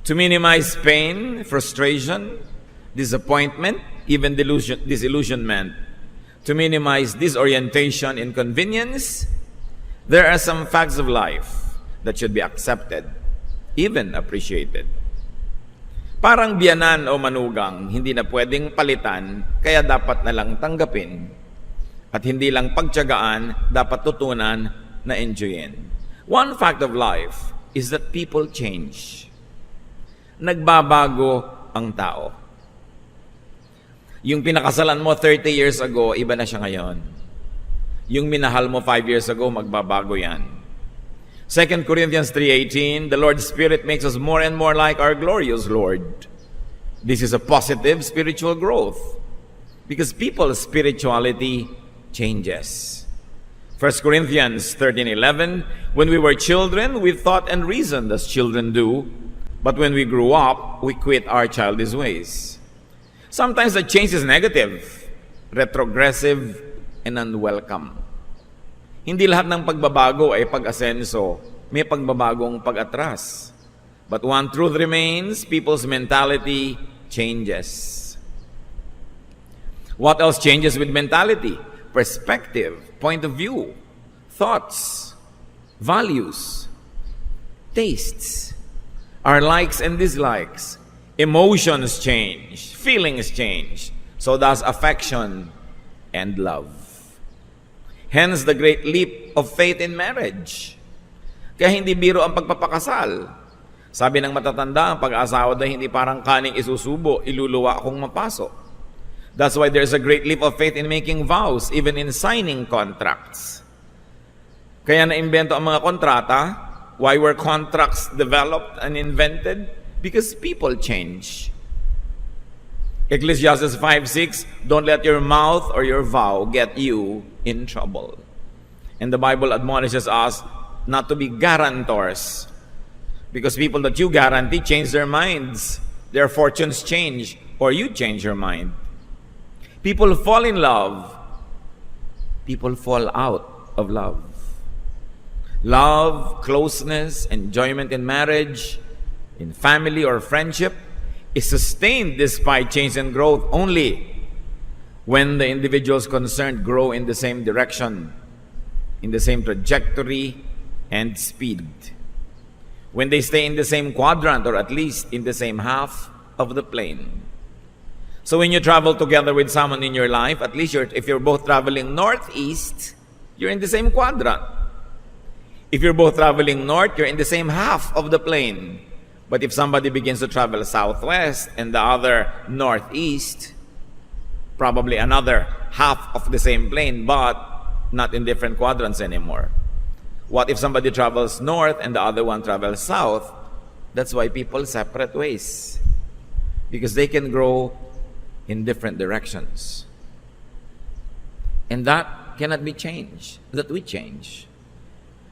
to minimize pain, frustration, disappointment, even disillusionment, to minimize disorientation, inconvenience. There are some facts of life that should be accepted, even appreciated. Parang biyanan o manugang, hindi na pwedeng palitan, kaya dapat na lang tanggapin. At hindi lang pagtiyagaan, dapat tutunan na enjoyin. One fact of life is that people change. Nagbabago ang tao. Yung pinakasalan mo 30 years ago, iba na siya ngayon. Yung minahal mo 5 years ago, magbabago yan. 2 Corinthians 3:18, the Lord's Spirit makes us more and more like our glorious Lord. This is a positive spiritual growth because people's spirituality changes. 1 Corinthians 13:11, when we were children, we thought and reasoned as children do, but when we grew up, we quit our childish ways. Sometimes the change is negative, retrogressive, and unwelcome. Hindi lahat ng pagbabago ay pag-asenso. May pagbabagong pag-atras. But one truth remains, people's mentality changes. What else changes with mentality? Perspective, point of view, thoughts, values, tastes, our likes and dislikes. Emotions change, feelings change. So does affection and love. Hence the great leap of faith in marriage. Kaya hindi biro ang pagpapakasal. Sabi ng matatanda, ang pag-asawa daw hindi parang kaning isusubo, iluluwa kung mapasok. That's why there's a great leap of faith in making vows, even in signing contracts. Kaya naimbento ang mga kontrata. Why were contracts developed and invented? Because people change. Ecclesiastes 5:6, don't let your mouth or your vow get you in trouble. And the Bible admonishes us not to be guarantors. Because people that you guarantee change their minds. Their fortunes change, or you change your mind. People fall in love. People fall out of love. Love, closeness, enjoyment in marriage, in family or friendship, is sustained despite change and growth only when the individuals concerned grow in the same direction, in the same trajectory and speed. When they stay in the same quadrant or at least in the same half of the plane. So when you travel together with someone in your life, at least if you're both traveling northeast, you're in the same quadrant. If you're both traveling north, you're in the same half of the plane. But if somebody begins to travel southwest and the other northeast, probably another half of the same plane, but not in different quadrants anymore. What if somebody travels north and the other one travels south? That's why people separate ways. Because they can grow in different directions. And that cannot be changed. That we change.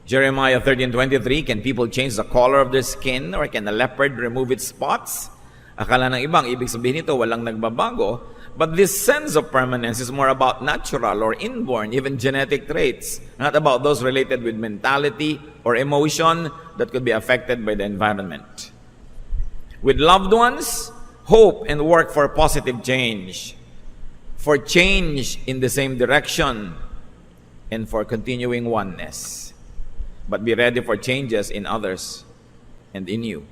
Jeremiah 13:23, can people change the color of their skin or can a leopard remove its spots? Akala ng ibang, ibig sabihin nito, walang nagbabago. But this sense of permanence is more about natural or inborn, even genetic traits, not about those related with mentality or emotion that could be affected by the environment. With loved ones, hope and work for positive change, for change in the same direction, and for continuing oneness. But be ready for changes in others and in you.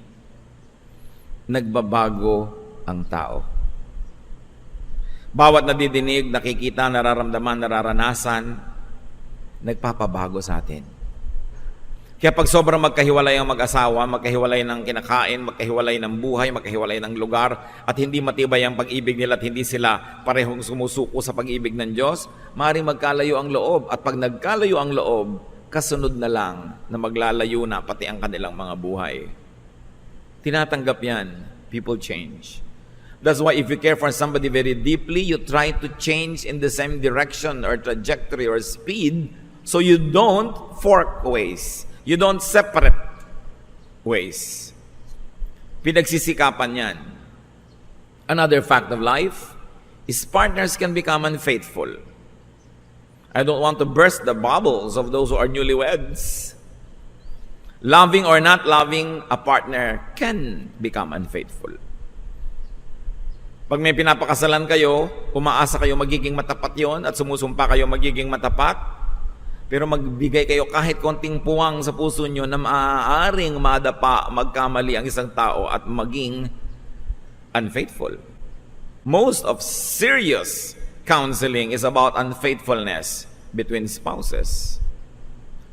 Nagbabago ang tao. Bawat nadidinig, nakikita, nararamdaman, nararanasan, nagpapabago sa atin. Kaya pag sobrang magkahiwalay ang mag-asawa, magkahiwalay ng kinakain, magkahiwalay ng buhay, magkahiwalay ng lugar, at hindi matibay ang pag-ibig nila at hindi sila parehong sumusuko sa pag-ibig ng Diyos, maaaring magkalayo ang loob. At pag nagkalayo ang loob, kasunod na lang na maglalayo na pati ang kanilang mga buhay. Tinatanggap yan. People change. That's why if you care for somebody very deeply, you try to change in the same direction or trajectory or speed so you don't fork ways. You don't separate ways. Pinagsisikapan yan. Another fact of life is partners can become unfaithful. I don't want to burst the bubbles of those who are newlyweds. Loving or not loving a partner can become unfaithful. Pag may pinapakasalan kayo, umaasa kayo magiging matapat yon at sumusumpa kayo magiging matapat, pero magbigay kayo kahit konting puwang sa puso nyo na maaaring madapa, magkamali ang isang tao at maging unfaithful. Most of serious counseling is about unfaithfulness between spouses.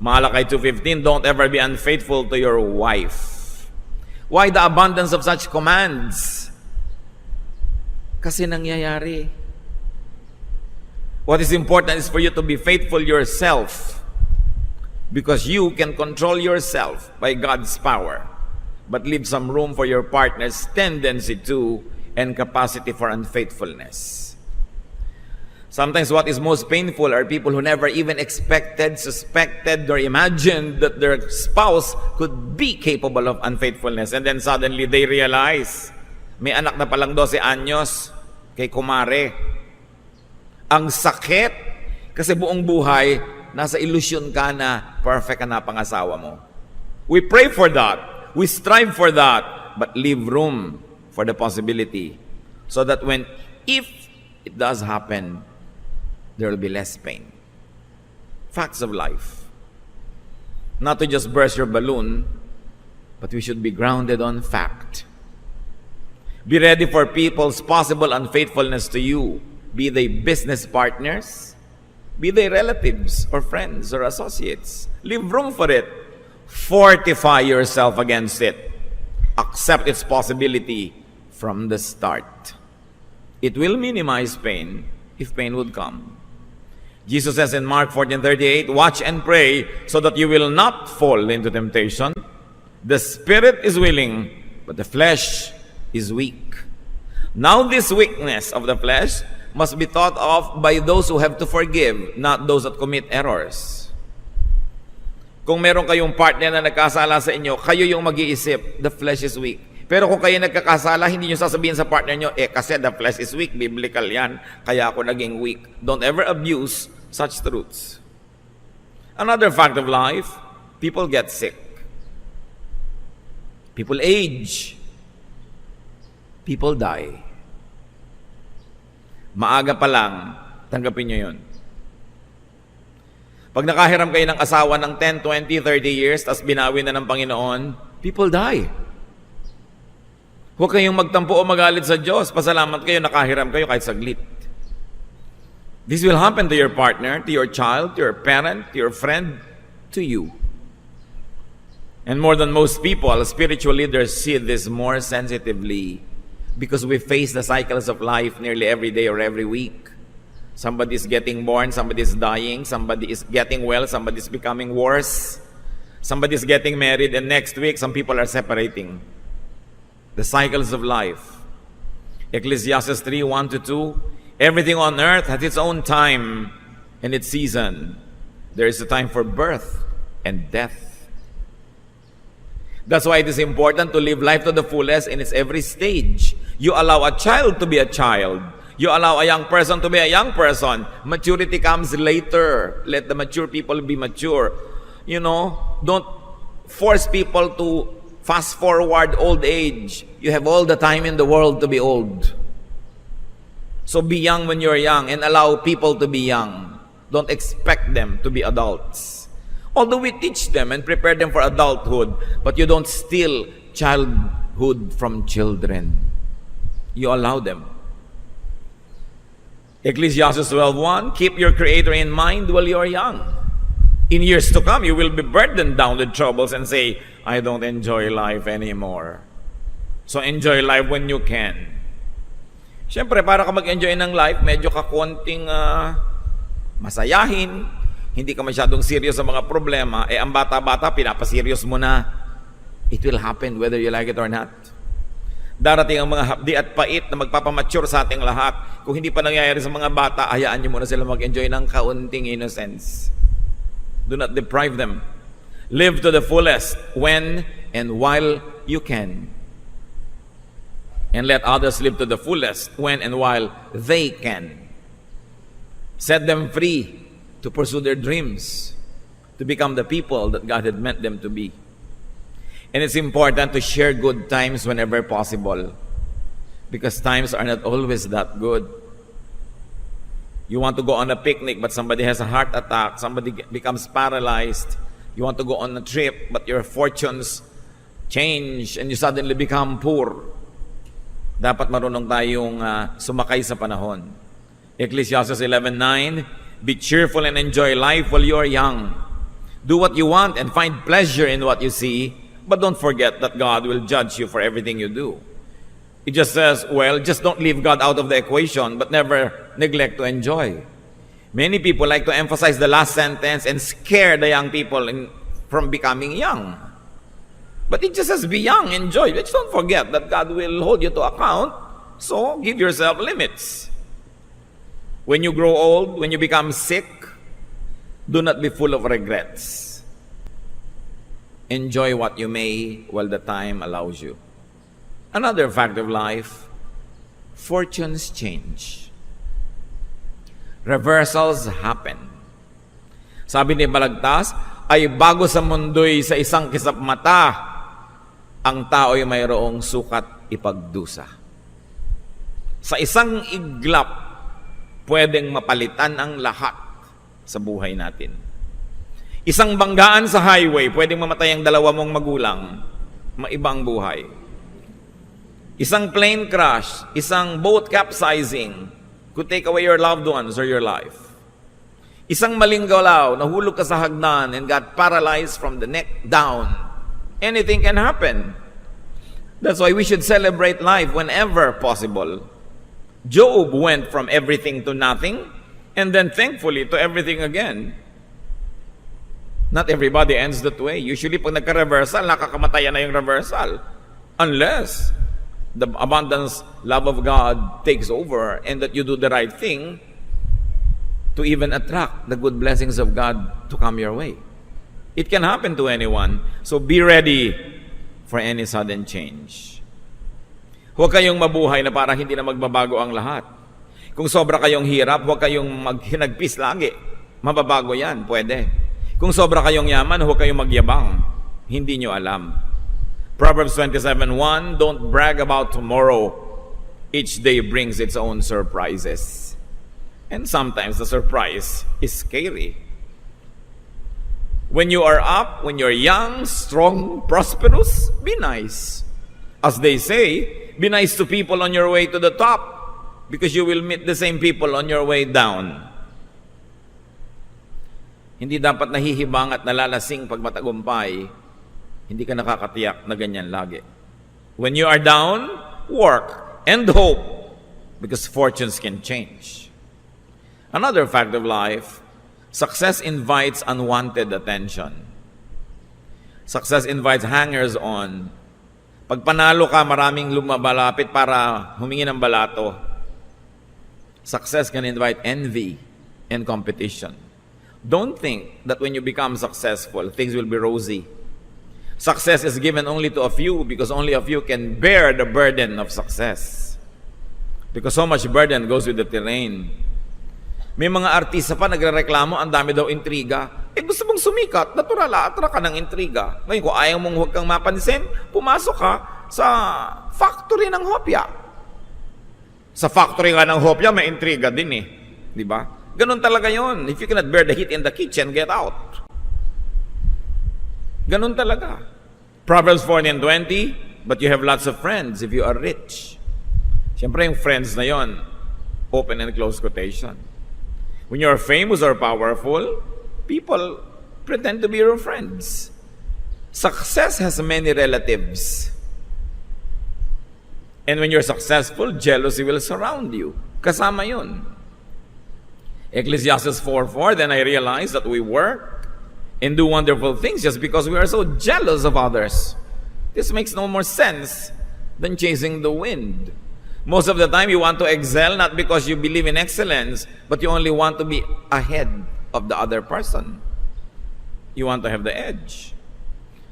Malakay 2:15, don't ever be unfaithful to your wife. Why the abundance of such commands? Kasi nangyayari. What is important is for you to be faithful yourself, because you can control yourself by God's power, but leave some room for your partner's tendency to and capacity for unfaithfulness. Sometimes what is most painful are people who never even expected, suspected, or imagined that their spouse could be capable of unfaithfulness. And then suddenly they realize, may anak na palang 12 anyos kay kumare. Ang sakit, kasi buong buhay, nasa illusion ka na perfect ka na pangasawa mo. We pray for that. We strive for that. But leave room for the possibility so that if it does happen, there will be less pain. Facts of life. Not to just burst your balloon, but we should be grounded on fact. Be ready for people's possible unfaithfulness to you, be they business partners, be they relatives or friends or associates. Leave room for it. Fortify yourself against it. Accept its possibility from the start. It will minimize pain if pain would come. Jesus says in Mark 14:38, watch and pray so that you will not fall into temptation. The spirit is willing, but the flesh is weak. Now this weakness of the flesh must be thought of by those who have to forgive, not those that commit errors. Kung meron kayong partner na nagkasala sa inyo, kayo yung mag-iisip, the flesh is weak. Pero kung kayo nagkakasala, hindi nyo sasabihin sa partner nyo, kasi the flesh is weak, biblical yan, kaya ako naging weak. Don't ever abuse such truths. Another fact of life, people get sick. People age. People die. Maaga pa lang, tanggapin nyo yun. Pag nakahiram kayo ng asawa ng 10, 20, 30 years, tas binawi na ng Panginoon, people die. Huwag kayong magtampo o magalit sa Diyos. Pasalamat kayo, nakahiram kayo kahit saglit. This will happen to your partner, to your child, to your parent, to your friend, to you. And more than most people, spiritual leaders see this more sensitively because we face the cycles of life nearly every day or every week. Somebody is getting born, somebody is dying, somebody is getting well, somebody is becoming worse, somebody is getting married, and next week some people are separating. The cycles of life. Ecclesiastes 3:1-2. Everything on earth has its own time and its season. There is a time for birth and death. That's why it is important to live life to the fullest in its every stage. You allow a child to be a child. You allow a young person to be a young person. Maturity comes later. Let the mature people be mature. Don't force people to fast forward old age. You have all the time in the world to be old. So be young when you're young and allow people to be young. Don't expect them to be adults. Although we teach them and prepare them for adulthood, but you don't steal childhood from children. You allow them. Ecclesiastes 12:1, keep your Creator in mind while you're young. In years to come, you will be burdened down with troubles and say, I don't enjoy life anymore. So enjoy life when you can. Siyempre, para ka mag-enjoy ng life, medyo ka konting masayahin, hindi ka masyadong serious sa mga problema, ang bata-bata, pinapaserious mo na. It will happen whether you like it or not. Darating ang mga hapdi at pait na magpapamature sa ating lahat. Kung hindi pa nangyayari sa mga bata, hayaan nyo muna sila mag-enjoy ng kaunting innocence. Do not deprive them. Live to the fullest when and while you can. And let others live to the fullest when and while they can. Set them free to pursue their dreams, to become the people that God had meant them to be. And it's important to share good times whenever possible, because times are not always that good. You want to go on a picnic, but somebody has a heart attack, somebody becomes paralyzed. You want to go on a trip, but your fortunes change and you suddenly become poor. Dapat marunong tayong sumakay sa panahon. Ecclesiastes 11:9, be cheerful and enjoy life while you are young. Do what you want and find pleasure in what you see, but don't forget that God will judge you for everything you do. It just says, well, just don't leave God out of the equation, but never neglect to enjoy. Many people like to emphasize the last sentence and scare the young people from becoming young. But it just says, be young, enjoy. Just don't forget that God will hold you to account, so give yourself limits. When you grow old, when you become sick, do not be full of regrets. Enjoy what you may while the time allows you. Another fact of life, fortunes change. Reversals happen. Sabi ni Balagtas, ay bago sa mundo'y sa isang kisap mata, ang tao'y mayroong sukat ipagdusa. Sa isang iglap, pwedeng mapalitan ang lahat sa buhay natin. Isang banggaan sa highway, pwedeng mamatay ang dalawa mong magulang, maiba ang buhay. Isang plane crash, isang boat capsizing could take away your loved ones or your life. Isang maling galaw, nahulog ka sa hagdan and got paralyzed from the neck down. Anything can happen. That's why we should celebrate life whenever possible. Job went from everything to nothing and then thankfully to everything again. Not everybody ends that way. Usually pag nagka-reversal, nakakamatayan na yung reversal. Unless the abundance love of God takes over and that you do the right thing to even attract the good blessings of God to come your way. It can happen to anyone. So be ready for any sudden change. Huwag kayong mabuhay na parang hindi na magbabago ang lahat. Kung sobra kayong hirap, huwag kayong maghinagpis lagi. Mababago yan, pwede. Kung sobra kayong yaman, huwag kayong magyabang. Hindi nyo alam. Proverbs 27:1, don't brag about tomorrow. Each day brings its own surprises. And sometimes the surprise is scary. When you are up, when you're young, strong, prosperous, be nice. As they say, be nice to people on your way to the top because you will meet the same people on your way down. Hindi dapat nahihibang at nalalasing pag matagumpay. Hindi ka nakakatiyak na ganyan lagi. When you are down, work and hope because fortunes can change. Another fact of life, success invites unwanted attention. Success invites hangers-on. Pag panalo ka, maraming lumabalapit para humingi ng balato. Success can invite envy and competition. Don't think that when you become successful, things will be rosy. Success is given only to a few because only a few can bear the burden of success. Because so much burden goes with the terrain. May mga artista pa nagrereklamo, ang dami daw intriga. Gusto mong sumikat, natural, attract ka ng intriga. Ngayon, kung ayaw mong huwag kang mapansin, pumasok ka sa factory ng hopya. Sa factory nga ng hopya, may intriga din eh. Di ba? Ganun talaga yon. If you cannot bear the heat in the kitchen, get out. Ganun talaga. Proverbs 14:20, but you have lots of friends if you are rich. Siyempre yung friends na yon, open and close quotation. When you are famous or powerful, people pretend to be your friends. Success has many relatives. And when you're successful, jealousy will surround you. Kasama yun. Ecclesiastes 4:4, then I realized that we work and do wonderful things just because we are so jealous of others. This makes no more sense than chasing the wind. Most of the time, you want to excel not because you believe in excellence, but you only want to be ahead of the other person. You want to have the edge.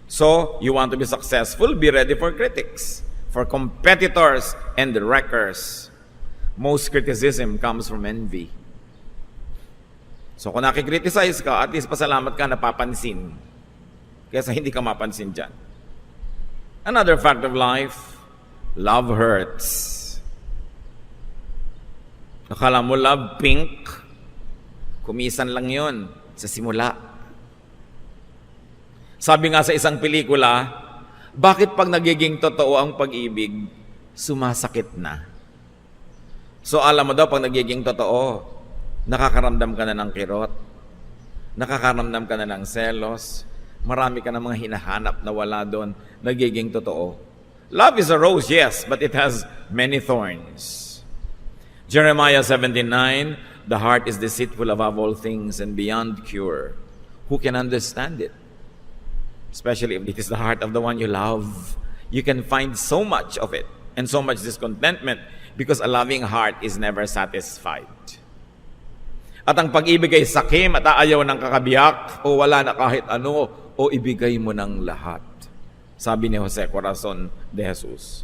So, you want to be successful, be ready for critics, for competitors and the wreckers. Most criticism comes from envy. So, kung nakikriticize ka, at least pasalamat ka napapansin. Kaya hindi ka mapansin dyan. Another fact of life, love hurts. Akala mo love pink, kumisan lang yun sa simula. Sabi nga sa isang pelikula, bakit pag nagiging totoo ang pag-ibig, sumasakit na? So alam mo daw, pag nagiging totoo, nakakaramdam ka na ng kirot, nakakaramdam ka na ng selos, marami ka na mga hinahanap na wala doon, nagiging totoo. Love is a rose, yes, but it has many thorns. Jeremiah 17:9, the heart is deceitful above all things and beyond cure. Who can understand it? Especially if it is the heart of the one you love. You can find so much of it and so much discontentment because a loving heart is never satisfied. At ang pag-ibig ay sakim at aayaw ng kakabiyak o wala na kahit ano o ibigay mo ng lahat. Sabi ni Jose Corazon de Jesus.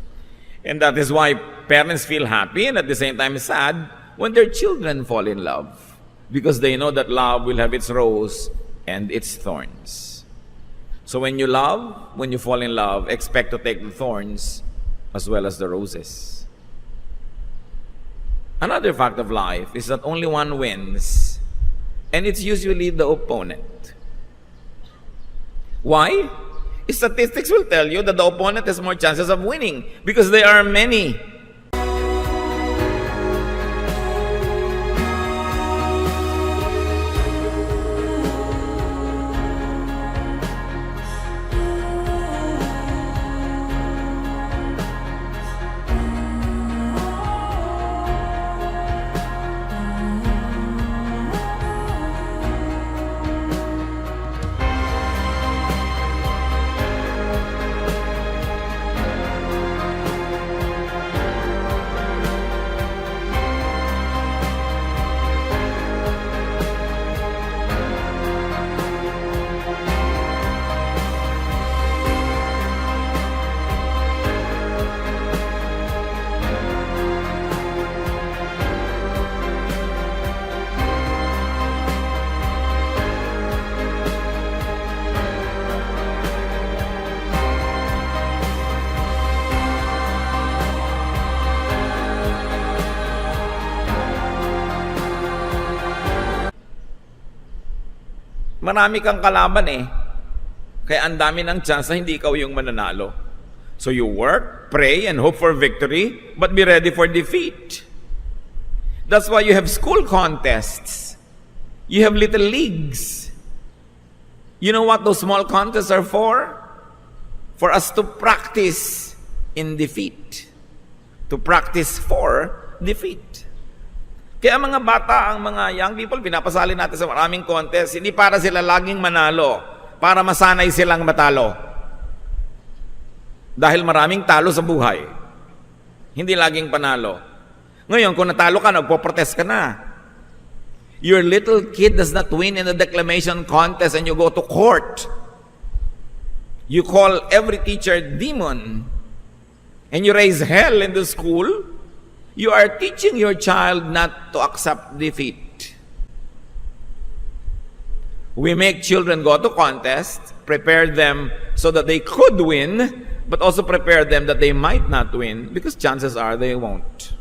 And that is why parents feel happy and at the same time sad when their children fall in love. Because they know that love will have its rose and its thorns. So when you love, when you fall in love, expect to take the thorns as well as the roses. Another fact of life is that only one wins, and it's usually the opponent. Why? Statistics will tell you that the opponent has more chances of winning because there are many. Marami kang kalaban eh. Kaya ang dami ng chance na hindi ikaw yung mananalo. So you work, pray, and hope for victory, but be ready for defeat. That's why you have school contests. You have little leagues. You know what those small contests are for? For us to practice in defeat. To practice for defeat. Kaya mga bata, ang mga young people, pinapasali natin sa maraming contest, hindi para sila laging manalo, para masanay silang matalo. Dahil maraming talo sa buhay. Hindi laging panalo. Ngayon, kung natalo ka, nagpo-protest ka na. Your little kid does not win in the declamation contest and you go to court. You call every teacher demon. And you raise hell in the school. You are teaching your child not to accept defeat. We make children go to contests, prepare them so that they could win, but also prepare them that they might not win because chances are they won't.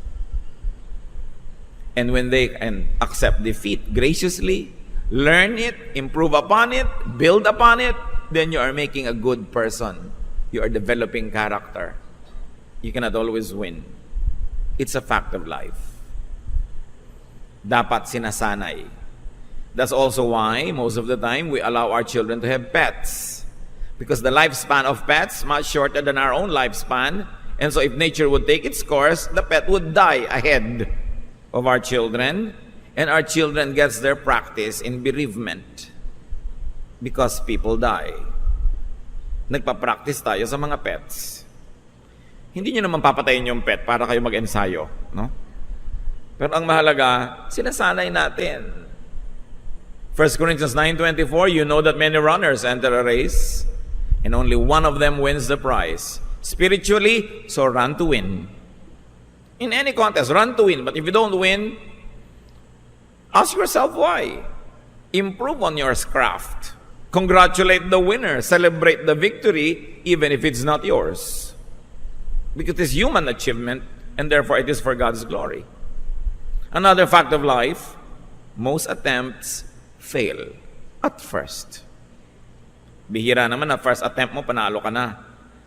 And when they can accept defeat graciously, learn it, improve upon it, build upon it, then you are making a good person. You are developing character. You cannot always win. It's a fact of life. Dapat sinasanay. That's also why most of the time we allow our children to have pets. Because the lifespan of pets is much shorter than our own lifespan. And so if nature would take its course, the pet would die ahead of our children. And our children gets their practice in bereavement. Because people die. Nagpa-practice tayo sa mga pets. Hindi nyo naman papatayin yung pet para kayo mag-ensayo, no? Pero ang mahalaga, sinasanay natin. 1 Corinthians 9:24, you know that many runners enter a race, and only one of them wins the prize. Spiritually, so run to win. In any contest, run to win. But if you don't win, ask yourself why. Improve on your craft. Congratulate the winner. Celebrate the victory, even if it's not yours. Because it's human achievement, and therefore it is for God's glory. Another fact of life, most attempts fail at first. Bihira naman na first attempt mo, panalo ka na.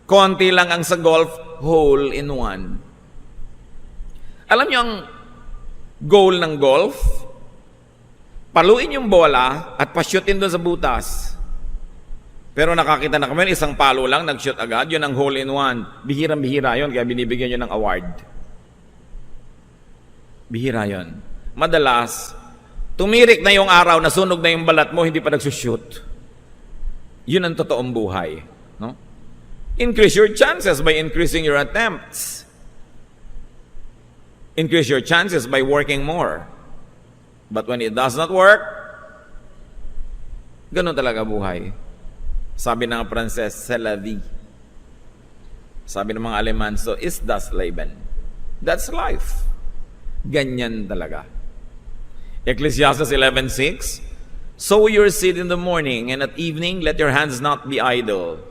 Konti lang ang sa golf, hole in one. Alam niyo ang goal ng golf? Paluin yung bola at pa-shootin doon sa butas. Pero nakakita na kami, isang palo lang, nag-shoot agad, yun ang hole in one. Bihirang-bihira yun, kaya binibigyan yun ng award. Bihira yun. Madalas, tumirik na yung araw, nasunog na yung balat mo, hindi pa nagsushoot. Yun ang totoong buhay. No? Increase your chances by increasing your attempts. Increase your chances by working more. But when it does not work, ganun talaga buhay. Sabi ng Pranses, c'est la vie. Sabi ng mga Aleman, so ist das Leben. That's life. Ganyan talaga. Ecclesiastes 11:6, sow your seed in the morning, and at evening let your hands not be idle,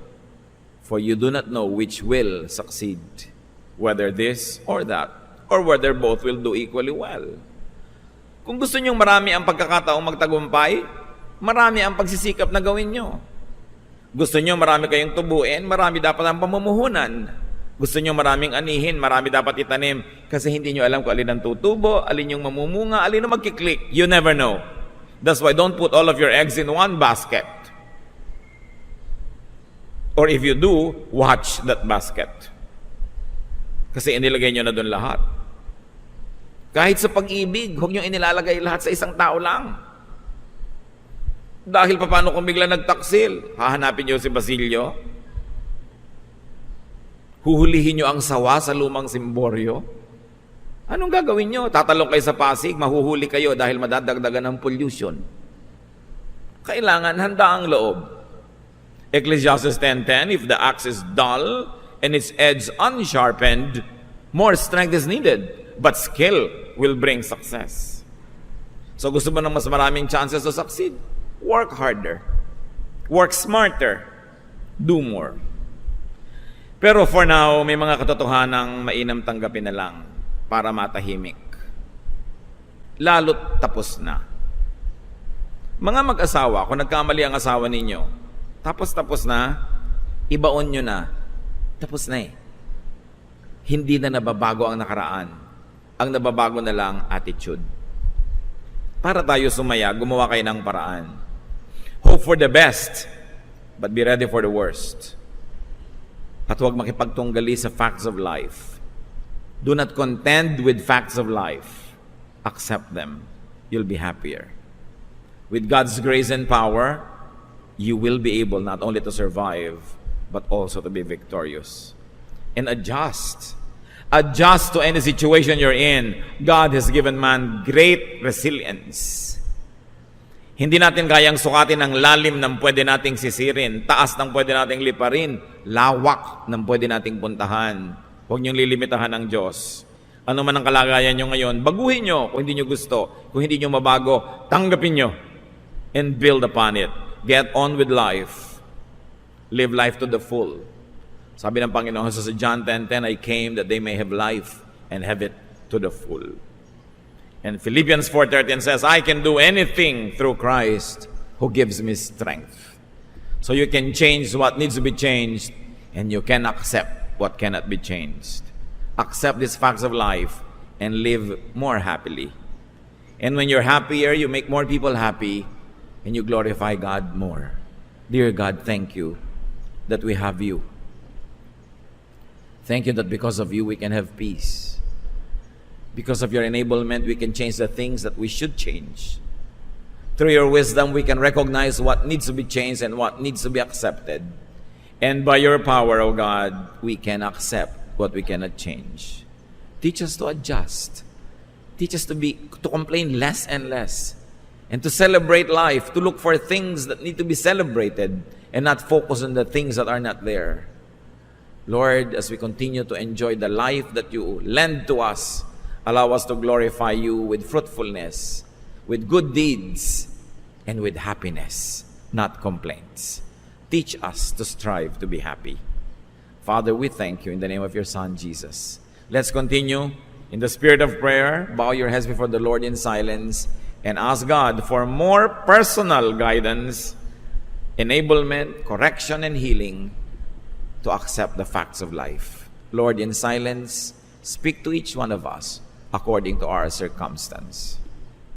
for you do not know which will succeed, whether this or that, or whether both will do equally well. Kung gusto nyong marami ang pagkakataong magtagumpay, marami ang pagsisikap na gawin nyo. Gusto nyo marami kayong tubuin, marami dapat ang pamumuhunan. Gusto nyo maraming anihin, marami dapat itanim, kasi hindi nyo alam kung alin ang tutubo, alin yung mamumunga, alin ang magkiklik. You never know. That's why don't put all of your eggs in one basket. Or if you do, watch that basket. Kasi inilagay nyo na doon lahat. Kahit sa pag-ibig, huwag nyo inilalagay lahat sa isang tao lang. Dahil paano kung bigla nagtaksil? Hahanapin nyo si Basilio? Huhulihin nyo ang sawa sa lumang simboryo? Anong gagawin nyo? Tatalong kayo sa Pasig, mahuhuli kayo dahil madadagdagan ng pollution. Kailangan handa ang loob. Ecclesiastes 10:10, if the axe is dull and its edge unsharpened, more strength is needed, but skill will bring success. So gusto mo ng mas maraming chances to succeed? Work harder. Work smarter. Do more. Pero for now, may mga katotohanang mainam tanggapin na lang para matahimik. Lalo't tapos na. Mga mag-asawa, kung nagkamali ang asawa ninyo, tapos na, ibaon nyo na, tapos na eh. Hindi na nababago ang nakaraan. Ang nababago na lang attitude. Para tayo sumaya, gumawa kayo ng paraan. Hope for the best, but be ready for the worst. At huwag makipagtunggali sa facts of life. Do not contend with facts of life. Accept them. You'll be happier. With God's grace and power, you will be able not only to survive, but also to be victorious. And adjust. Adjust to any situation you're in. God has given man great resilience. Hindi natin kayang sukatin ang lalim ng pwede nating sisirin, taas ng pwede nating liparin, lawak ng pwede nating puntahan. Huwag niyong lilimitahan ng Diyos. Ano man ang kalagayan nyo ngayon, baguhin nyo kung hindi nyo gusto. Kung hindi nyo mabago, tanggapin nyo and build upon it. Get on with life. Live life to the full. Sabi ng Panginoon sa John 10:10, I came that they may have life and have it to the full. And Philippians 4:13 says, I can do anything through Christ who gives me strength. So you can change what needs to be changed, and you can accept what cannot be changed. Accept these facts of life and live more happily. And when you're happier, you make more people happy, and you glorify God more. Dear God, thank you that we have you. Thank you that because of you, we can have peace. Because of your enablement, we can change the things that we should change. Through your wisdom, we can recognize what needs to be changed and what needs to be accepted. And by your power, O God, we can accept what we cannot change. Teach us to adjust. Teach us to complain less and less. And to celebrate life, to look for things that need to be celebrated and not focus on the things that are not there. Lord, as we continue to enjoy the life that you lend to us, allow us to glorify you with fruitfulness, with good deeds, and with happiness. not complaints. Teach us to strive to be happy. Father, we thank you in the name of your Son, Jesus. Let's continue in the spirit of prayer. Bow your heads before the Lord in silence and ask God for more personal guidance, enablement, correction, and healing to accept the facts of life. Lord, in silence, speak to each one of us according to our circumstance.